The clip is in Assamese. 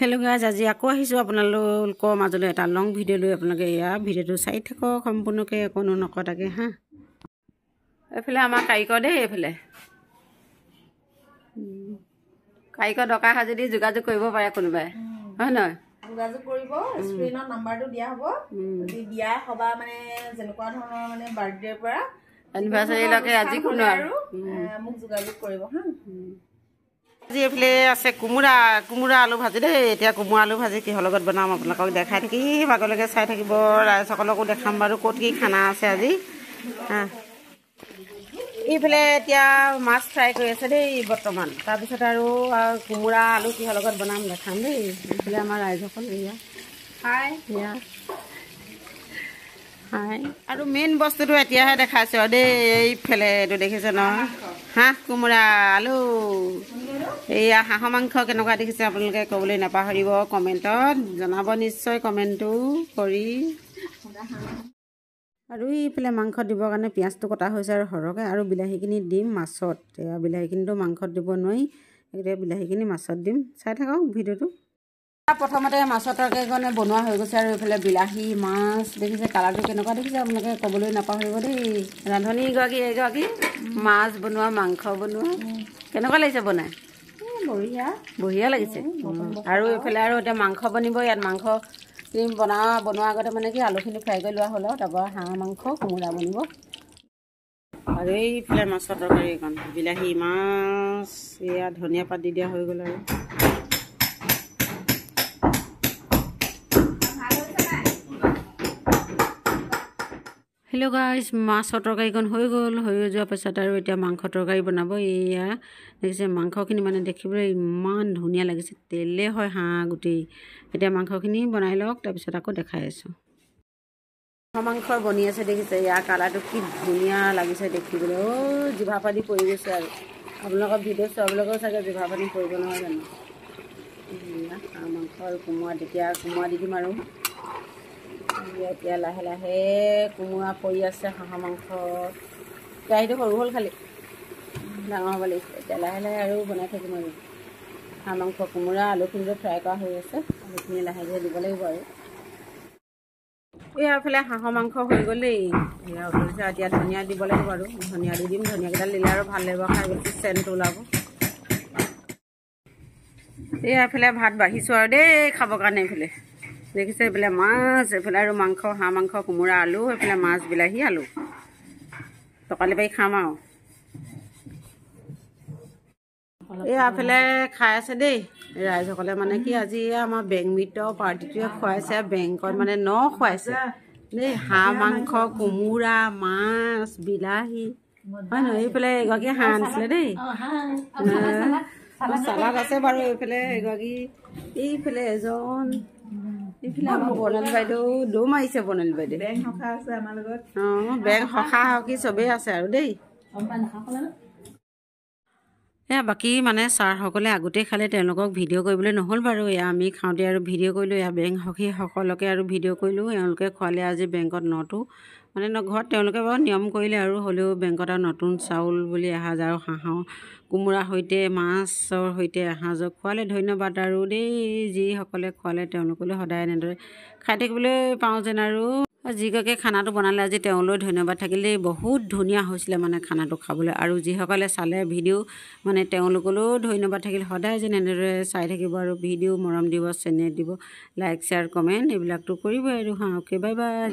হেল্ল' গাইজ, আজি আকৌ আহিছোঁ আপোনালোকৰ মাজলৈ এটা লং ভিডিঅ' লৈ। আপোনালোকে এয়া ভিডিঅ'টো চাই থাকক সম্পূৰ্ণকৈ, কোনো নকটাকৈ হা। এইফালে আমাৰ কাৰিকৰ দেই, এইফালে কাৰিকৰ দৰকাৰ হয় যদি যোগাযোগ কৰিব পাৰে কোনোবাই, হয় নহয়? যোগাযোগ কৰিব, স্ক্ৰীনত নাম্বাৰটো দিয়া হ'ব। যদি বিয়া সভা মানে যেনেকুৱা ধৰণৰ মানে বাৰ্থডেৰ পৰা এনিভাৰ্চাৰীলৈকে আজি কোনো আৰু মোক যোগাযোগ কৰিব হা। আজি এইফালে আছে কোমোৰা আলু ভাজি দেই। এতিয়া কোমোৰা আলু ভাজি কিহৰ লগত বনাম আপোনালোকক দেখাই থাকিম, আগলৈকে চাই থাকিব। ৰাইজসকলকো দেখাম বাৰু ক'ত কি খানা আছে আজি হা। এইফালে এতিয়া মাছ ফ্ৰাই কৰি আছে দেই বৰ্তমান। তাৰপিছত আৰু কোমোৰা আলু কিহৰ লগত বনাম দেখাম দেই। এইফালে আমাৰ ৰাইজসকল এয়া হাই। আৰু মেইন বস্তুটো এতিয়াহে দেখাইছোঁ আৰু দেই। এইফালে এইটো দেখিছে নহয়, হাঁহ কোমোৰা আলু। এইয়া হাঁহৰ মাংস কেনেকুৱা দেখিছে আপোনালোকে ক'বলৈ নাপাহৰিব, কমেণ্টত জনাব নিশ্চয়, কমেণ্টটো কৰি। আৰু এইফালে মাংসত দিবৰ কাৰণে পিঁয়াজটো কটা হৈছে আৰু সৰহকৈ, আৰু বিলাহীখিনি দিম মাছত। এয়া বিলাহীখিনিতো মাংসত দিব নোৱাৰি, এতিয়া বিলাহীখিনি মাছত দিম। চাই থাকক ভিডিঅ'টো। প্ৰথমতে মাছৰ তৰকাৰীকণে বনোৱা হৈ গৈছে, আৰু এইফালে বিলাহী মাছ দেখিছে, কালাৰটো কেনেকুৱা দেখিছে আপোনালোকে ক'বলৈ নাপাহৰিব দেই। ৰান্ধনীগৰাকী এইগৰাকী মাছ বনোৱা, মাংস বনোৱা, কেনেকুৱা লাগিছে বনাই? বঢ়িয়া লাগিছে। আৰু এইফালে আৰু এতিয়া মাংস বনিব। ইয়াত মাংস বনোৱাৰ আগতে মানে কি আলুখিনি ফ্ৰাই কৰি লোৱা হ'ল, আৰু তাৰপৰা হাঁহ মাংস কোমোৰা বনিব। আৰু এইফালে মাছৰ তৰকাৰীকণ বিলাহী মাছ, এয়া ধনিয়া পাত দি দিয়া হৈ গ'ল। আৰু হেল্ল' গাইজ, মাছৰ তৰকাৰীকণ হৈ গ'ল। হৈ যোৱাৰ পাছত আৰু এতিয়া মাংস তৰকাৰী বনাব। এয়া দেখিছে মাংসখিনি মানে দেখিবলৈ ইমান ধুনীয়া লাগিছে, তেলে হয় হাঁহ গোটেই। এতিয়া মাংসখিনি বনাই লওক, তাৰপিছত আকৌ দেখাই আছোঁ। হাঁহ মাংস বনি আছে দেখিছে, ইয়াৰ কালাৰটো কি ধুনীয়া লাগিছে দেখিবলৈ। জিভা পানী পৰি গৈছে। আৰু আপোনালোকৰ ভিডিঅ' চোৱাবিলাকেও চাগে জিভা পানী পৰিব নহয় জানো। হাঁহ মাংস আৰু কোমোৰা, তেতিয়া কোমোৰা দি দিম। আৰু এতিয়া লাহে লাহে কোমোৰা পৰি আছে হাঁহৰ মাংসত। কেৰাহীটো সৰু হ'ল, খালি ডাঙৰ হ'ব লাগিছে। এতিয়া লাহে লাহে আৰু বনাই থাকিম। আৰু হাঁহ মাংস কোমোৰা আলুখিনিতো ফ্ৰাই কৰা হৈ আছে, আলুখিনি লাহে লাহে দিব লাগিব। আৰু এইফালে হাঁহৰ মাংস হৈ গ'ল দেই। এয়া উতলিছে, এতিয়া ধনিয়া দিব লাগিব। আৰু ধনিয়া দি দিম, ধনিয়াকেইডাল দিলে আৰু ভাল লাগিব খাই, বেছি চেণ্টটো ওলাব। এইফালে ভাত বাঢ়িছোঁ আৰু দেই খাবৰ কাৰণে। এইফালে দেখিছে, এইফালে মাছ, এইফালে আৰু মাংস, হাঁহ মাংস কোমোৰা আলু, এইফালে মাছ বিলাহী আলু টকালি পাৰি খাম। আৰু এইফালে খাই আছে দেই ৰাইজসকলে। মানে কি আজি আমাৰ বেংক মিত্ৰ পাৰ্টিটোৱে খুৱাইছে, বেংকত মানে খুৱাইছে দেই। হাঁহ মাংস কোমোৰা মাছ বিলাহী, হয় নহয়? এইফালে এগৰাকী হাঁহ আনিছিলে দেই, চালাড আছে বাৰু। এইফালে এগৰাকী, এইফালে এজন, এইফালে আমাৰ বৰ্ণালী বাইদেউ দৌ মাৰিছে। বৰ্ণালী বাইদেউ বেংক সখা আছে আমাৰ লগত। বেংক সখা সখী চবেই আছে আৰু দেই। বাকী মানে ছাৰসকলে আগতেই খালে, তেওঁলোকক ভিডিঅ' কৰিবলৈ নহ'ল বাৰু। আমি খাওঁতে আৰু ভিডিঅ' কৰিলোঁ। বেংক সখীসকলকে আৰু ভিডিঅ' কৰিলোঁ। এওঁলোকে খোৱালে আজি বেংকত মানে ঘৰত তেওঁলোকে বাৰু নিয়ম কৰিলে, আৰু হ'লেও বেংকত আৰু নতুন চাউল বুলি এসাঁজ, আৰু হাঁহৰ কোমোৰাৰ সৈতে মাছৰ সৈতে এসাঁজ খোৱালে। ধন্যবাদ আৰু দেই, যিসকলে খোৱালে তেওঁলোকলৈ সদায় এনেদৰে খাই থাকিবলৈ পাওঁ যেন। আৰু যিগৰাকীয়ে খানাটো বনালে আজি তেওঁলৈ ধন্যবাদ থাকিল দেই। বহুত ধুনীয়া হৈছিলে মানে খানাটো খাবলৈ। আৰু যিসকলে চালে ভিডিঅ' মানে তেওঁলোকলৈও ধন্যবাদ থাকিল। সদায় যেন এনেদৰে চাই থাকিব, আৰু ভিডিঅ' মৰম দিব, চেনেল দিব, লাইক শ্বেয়াৰ কমেণ্ট এইবিলাকতো কৰিবই। আৰু অ'কে, বাই বাই।